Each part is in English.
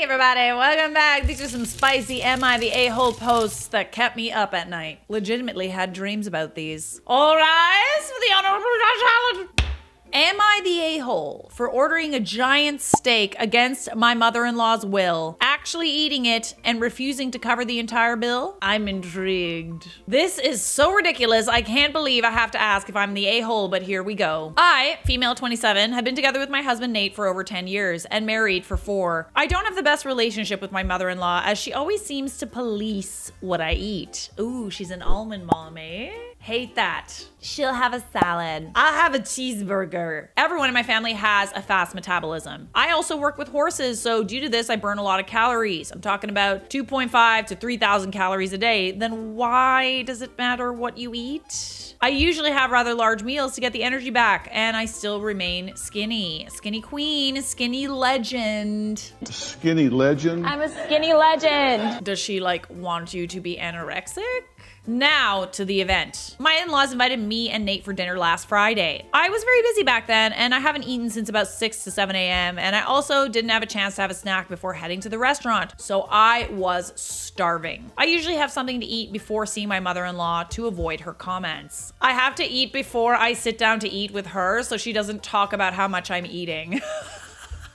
everybody, welcome back. These are some spicy Am I the A-hole posts that kept me up at night. Legitimately had dreams about these. All rise for the honorable challenge. Am I the a-hole for ordering a giant steak against my mother-in-law's will, actually eating it, and refusing to cover the entire bill? I'm intrigued. This is so ridiculous, I can't believe I have to ask if I'm the a-hole, but here we go. I, female 27, have been together with my husband Nate for over 10 years and married for 4. I don't have the best relationship with my mother-in-law as she always seems to police what I eat. Ooh, she's an almond mom, eh? Hate that. She'll have a salad. I'll have a cheeseburger. Everyone in my family has a fast metabolism. I also work with horses, so due to this, I burn a lot of calories. I'm talking about 2.5 to 3,000 calories a day. Then why does it matter what you eat? I usually have rather large meals to get the energy back, and I still remain skinny. Skinny queen, skinny legend. Skinny legend? I'm a skinny legend. Does she like want you to be anorexic? Now to the event. My in-laws invited me and Nate for dinner last Friday. I was very busy back then and I haven't eaten since about 6 to 7 a.m. and I also didn't have a chance to have a snack before heading to the restaurant, so I was starving. I usually have something to eat before seeing my mother-in-law to avoid her comments. I have to eat before I sit down to eat with her so she doesn't talk about how much I'm eating.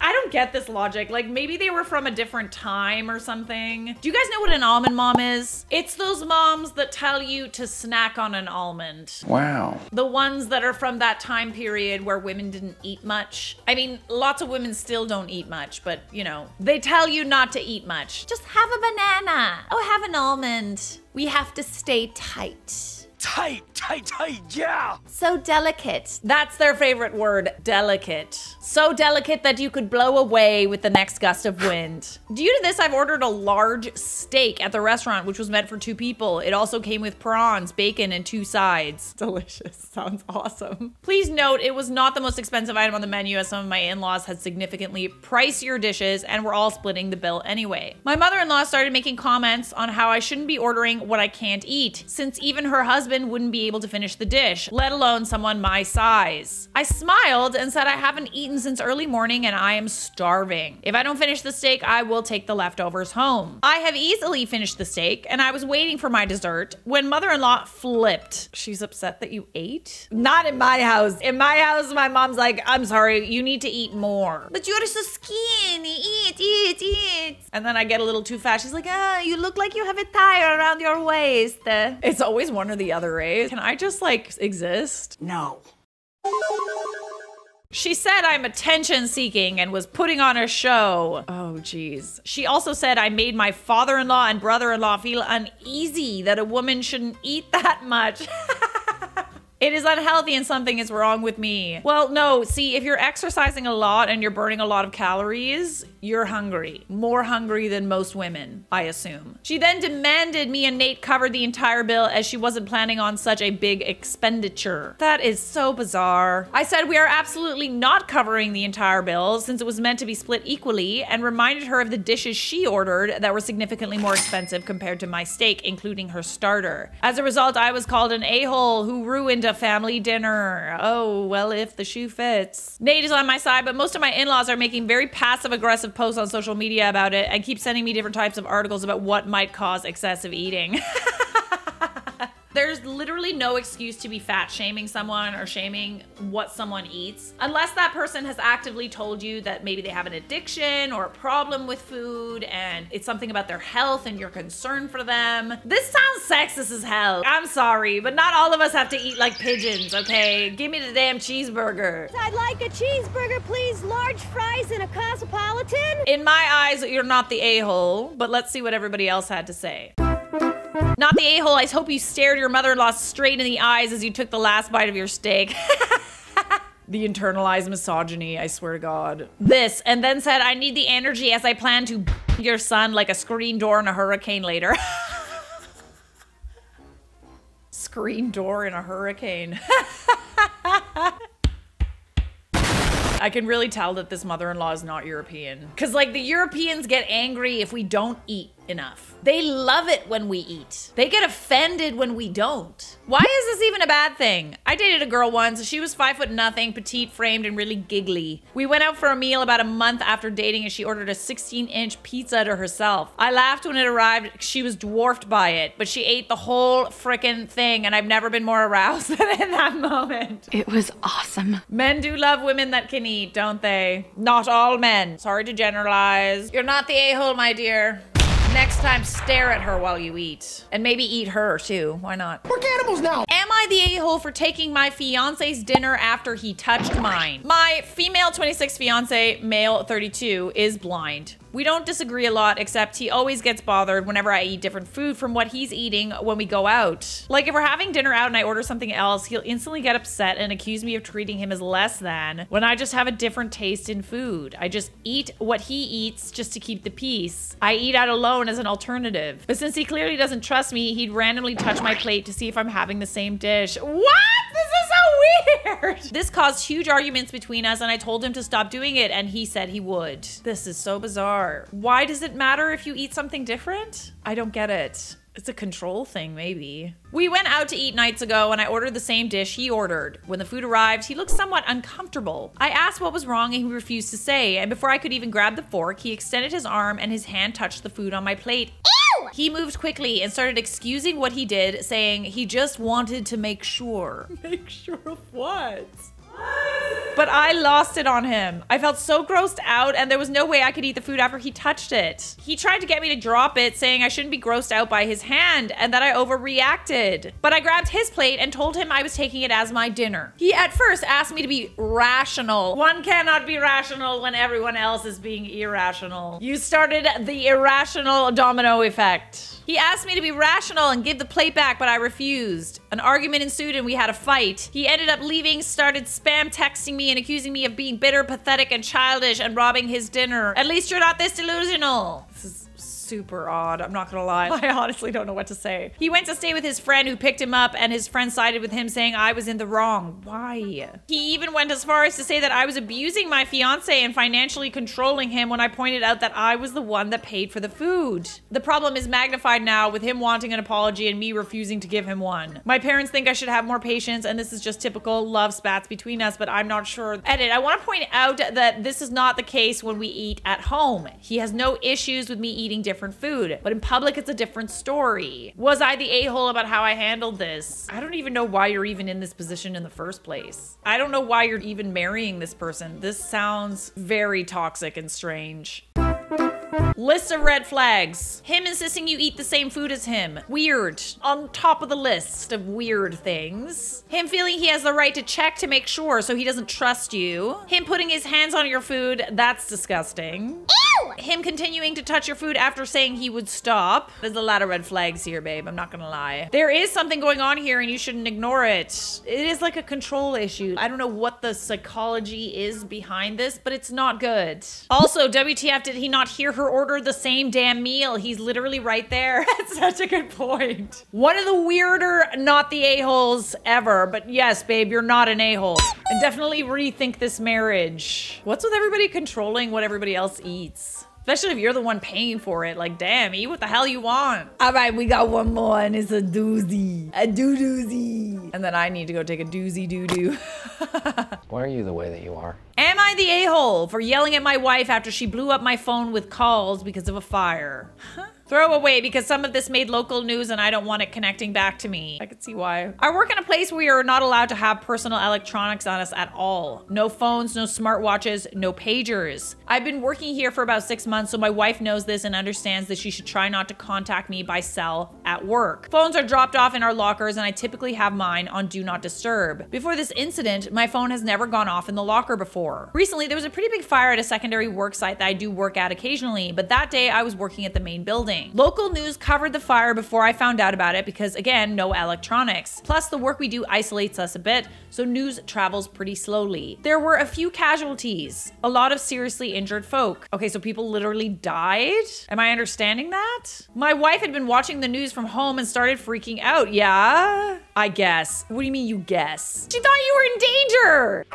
I don't get this logic. Like maybe they were from a different time or something. Do you guys know what an almond mom is? It's those moms that tell you to snack on an almond. Wow. The ones that are from that time period where women didn't eat much. I mean, lots of women still don't eat much, but you know, they tell you not to eat much. Just have a banana. Oh, have an almond. We have to stay tight. Tight, yeah! So delicate. That's their favorite word, delicate. So delicate that you could blow away with the next gust of wind. Due to this, I've ordered a large steak at the restaurant, which was meant for 2 people. It also came with prawns, bacon, and 2 sides. Delicious. Sounds awesome. Please note, it was not the most expensive item on the menu as some of my in-laws had significantly pricier dishes and were all splitting the bill anyway. My mother-in-law started making comments on how I shouldn't be ordering what I can't eat, since even her husband wouldn't be able to finish the dish, let alone someone my size. I smiled and said I haven't eaten since early morning and I am starving. If I don't finish the steak, I will take the leftovers home. I have easily finished the steak and I was waiting for my dessert when mother-in-law flipped. She's upset that you ate? Not in my house. In my house, my mom's like, I'm sorry, you need to eat more. But you're so skinny, eat. And then I get a little too fat. She's like, you look like you have a tire around your waist. It's always one or the other. Can I just like exist? No. She said I'm attention seeking and was putting on a show. Oh geez. She also said I made my father-in-law and brother-in-law feel uneasy that a woman shouldn't eat that much. It is unhealthy and something is wrong with me. Well, no, see, if you're exercising a lot and you're burning a lot of calories, you're hungry. More hungry than most women, I assume. She then demanded me and Nate cover the entire bill as she wasn't planning on such a big expenditure. That is so bizarre. I said we are absolutely not covering the entire bill since it was meant to be split equally and reminded her of the dishes she ordered that were significantly more expensive compared to my steak, including her starter. As a result, I was called an a-hole who ruined a family dinner. Oh, well, if the shoe fits. Nate is on my side, but most of my in-laws are making very passive-aggressive posts on social media about it and keep sending me different types of articles about what might cause excessive eating. There's literally no excuse to be fat shaming someone or shaming what someone eats, unless that person has actively told you that maybe they have an addiction or a problem with food and it's something about their health and you're concerned for them. This sounds sexist as hell. I'm sorry, but not all of us have to eat like pigeons, okay? Give me the damn cheeseburger. I'd like a cheeseburger, please. Large fries and a Cosmopolitan. In my eyes, you're not the a-hole, but let's see what everybody else had to say. Not the a-hole, I hope you stared your mother-in-law straight in the eyes as you took the last bite of your steak. The internalized misogyny, I swear to God. This, and then said, I need the energy as I plan to your son like a screen door in a hurricane later. Screen door in a hurricane. I can really tell that this mother-in-law is not European. Cause like the Europeans get angry if we don't eat enough. They love it when we eat. They get offended when we don't. Why is this even a bad thing? I dated a girl once. She was 5'0", petite framed, and really giggly. We went out for a meal about a month after dating and she ordered a 16-inch pizza to herself. I laughed when it arrived. She was dwarfed by it, but she ate the whole frickin' thing and I've never been more aroused than in that moment. It was awesome. Men do love women that can eat, don't they? Not all men. Sorry to generalize. You're not the a-hole, my dear. Next time, stare at her while you eat. And maybe eat her too. Why not? We're cannibals now. Am I the a-hole for taking my fiance's dinner after he touched mine? My female 26 fiance, male 32, is blind. We don't disagree a lot, except he always gets bothered whenever I eat different food from what he's eating when we go out. Like if we're having dinner out and I order something else, he'll instantly get upset and accuse me of treating him as less than when I just have a different taste in food. I just eat what he eats just to keep the peace. I eat out alone as an alternative. But since he clearly doesn't trust me, he'd randomly touch my plate to see if I'm having the same dish. What? This is so weird. This caused huge arguments between us and I told him to stop doing it and he said he would. This is so bizarre. Why does it matter if you eat something different? I don't get it. It's a control thing, maybe. We went out to eat nights ago and I ordered the same dish he ordered. When the food arrived, he looked somewhat uncomfortable. I asked what was wrong and he refused to say, and before I could even grab the fork, he extended his arm and his hand touched the food on my plate. Ew! He moved quickly and started excusing what he did, saying he just wanted to make sure. Make sure of what? But I lost it on him. I felt so grossed out and there was no way I could eat the food after he touched it. He tried to get me to drop it, saying I shouldn't be grossed out by his hand and that I overreacted. But I grabbed his plate and told him I was taking it as my dinner. He at first asked me to be rational. One cannot be rational when everyone else is being irrational. You started the irrational domino effect. He asked me to be rational and give the plate back, but I refused. An argument ensued and we had a fight. He ended up leaving, started spam texting me and accusing me of being bitter, pathetic, and childish and robbing his dinner. At least you're not this delusional. This is super odd, I'm not gonna lie. I honestly don't know what to say. He went to stay with his friend who picked him up and his friend sided with him, saying I was in the wrong. Why? He even went as far as to say that I was abusing my fiance and financially controlling him when I pointed out that I was the one that paid for the food. The problem is magnified now with him wanting an apology and me refusing to give him one. My parents think I should have more patience and this is just typical love spats between us, but I'm not sure. Edit, I want to point out that this is not the case when we eat at home. He has no issues with me eating different food, but in public it's a different story. Was I the a-hole about how I handled this? I don't even know why you're even in this position in the first place. I don't know why you're even marrying this person. This sounds very toxic and strange. List of red flags. Him insisting you eat the same food as him. Weird. On top of the list of weird things. Him feeling he has the right to check to make sure so he doesn't trust you. Him putting his hands on your food. That's disgusting. Ew! Him continuing to touch your food after saying he would stop. There's a lot of red flags here, babe. I'm not gonna lie. There is something going on here and you shouldn't ignore it. It is like a control issue. I don't know what the psychology is behind this, but it's not good. Also, WTF, did he not hear her order the same damn meal? He's literally right there. That's such a good point. One of the weirder not the a-holes ever, but yes, babe, you're not an a-hole. And definitely rethink this marriage. What's with everybody controlling what everybody else eats? Especially if you're the one paying for it. Like, damn, eat what the hell you want. All right, we got one more and it's a doozy. A doo-doozy. And then I need to go take a doozy doo-doo. Why are you the way that you are? Am I the a-hole for yelling at my wife after she blew up my phone with calls because of a fire? Huh? Throw away because some of this made local news and I don't want it connecting back to me. I can see why. I work in a place where we are not allowed to have personal electronics on us at all. No phones, no smartwatches, no pagers. I've been working here for about 6 months, so my wife knows this and understands that she should try not to contact me by cell at work. Phones are dropped off in our lockers and I typically have mine on do not disturb. Before this incident, my phone has never gone off in the locker before. Recently, there was a pretty big fire at a secondary work site that I do work at occasionally, but that day I was working at the main building. Local news covered the fire before I found out about it because, again, no electronics. Plus, the work we do isolates us a bit, so news travels pretty slowly. There were a few casualties, a lot of seriously injured folk. Okay, so people literally died? Am I understanding that? My wife had been watching the news from home and started freaking out. Yeah? I guess. What do you mean you guess? She thought you were in danger!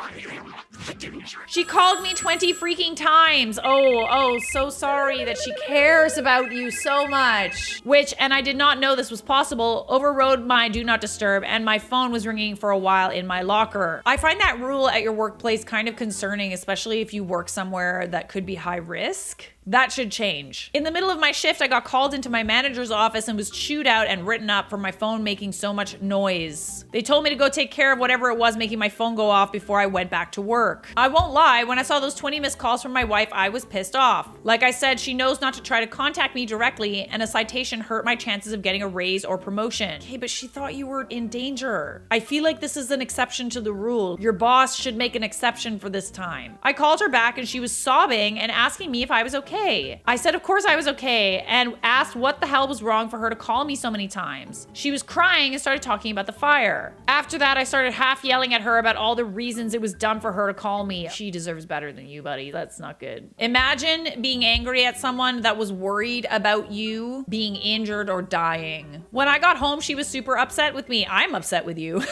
She called me 20 freaking times. Oh, so sorry that she cares about you so much. Which, and I did not know this was possible, overrode my do not disturb, and my phone was ringing for a while in my locker. I find that rule at your workplace kind of concerning, especially if you work somewhere that could be high risk. That should change. In the middle of my shift, I got called into my manager's office and was chewed out and written up for my phone making so much noise. They told me to go take care of whatever it was making my phone go off before I went back to work. I won't lie, when I saw those 20 missed calls from my wife, I was pissed off. Like I said, she knows not to try to contact me directly, and a citation hurt my chances of getting a raise or promotion. Okay, but she thought you were in danger. I feel like this is an exception to the rule. Your boss should make an exception for this time. I called her back and she was sobbing and asking me if I was okay. I said of course I was okay and asked what the hell was wrong for her to call me so many times. She was crying and started talking about the fire. After that, I started half yelling at her about all the reasons it was done for her to call me. She deserves better than you, buddy. That's not good. Imagine being angry at someone that was worried about you being injured or dying. When I got home, she was super upset with me. I'm upset with you.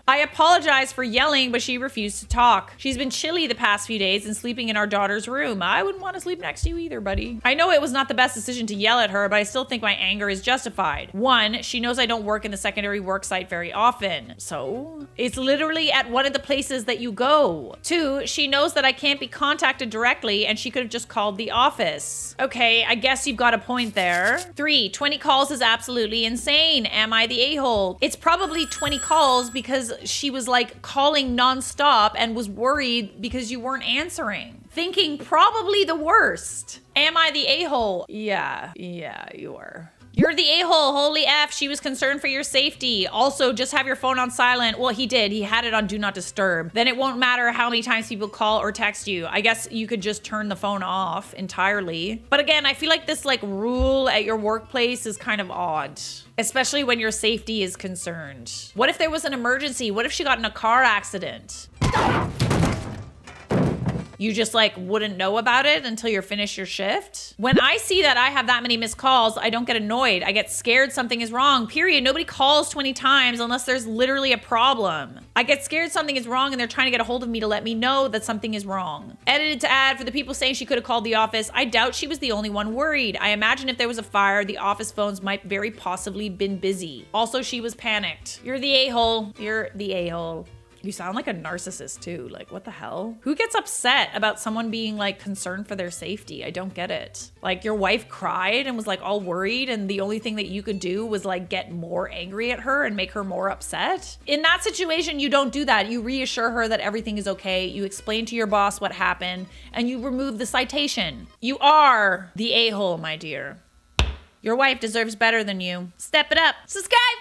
I apologized for yelling, but she refused to talk. She's been chilly the past few days and sleeping in our daughter's room. I wouldn't want to sleep next to you either, buddy. I know it was not the best decision to yell at her, but I still think my anger is justified. One, she knows I don't work in the secondary work site very often. So it's literally at one of the places that you go. Two, she knows that I can't be contacted directly and she could have just called the office. Okay, I guess you've got a point there. Three, 20 calls is absolutely insane. Am I the a-hole? It's probably 20 calls because she was like calling nonstop and was worried because you weren't answering. Thinking probably the worst. Am I the a-hole? Yeah, you are. You're the a-hole, holy F. She was concerned for your safety. Also, just have your phone on silent. Well, he did. He had it on do not disturb. Then it won't matter how many times people call or text you. I guess you could just turn the phone off entirely. But again, I feel like this like rule at your workplace is kind of odd. Especially when your safety is concerned. What if there was an emergency? What if she got in a car accident? You just like wouldn't know about it until you're finished your shift. When I see that I have that many missed calls, I don't get annoyed. I get scared something is wrong, period. Nobody calls 20 times unless there's literally a problem. I get scared something is wrong and they're trying to get a hold of me to let me know that something is wrong. Edited to add, for the people saying she could have called the office, I doubt she was the only one worried. I imagine if there was a fire, the office phones might very possibly been busy. Also, she was panicked. You're the a-hole. You're the a-hole. You sound like a narcissist too. Like, what the hell? Who gets upset about someone being like concerned for their safety? I don't get it. Like, your wife cried and was like all worried and the only thing that you could do was like get more angry at her and make her more upset. In that situation, you don't do that. You reassure her that everything is okay. You explain to your boss what happened and you remove the citation. You are the a-hole, my dear. Your wife deserves better than you. Step it up. Subscribe.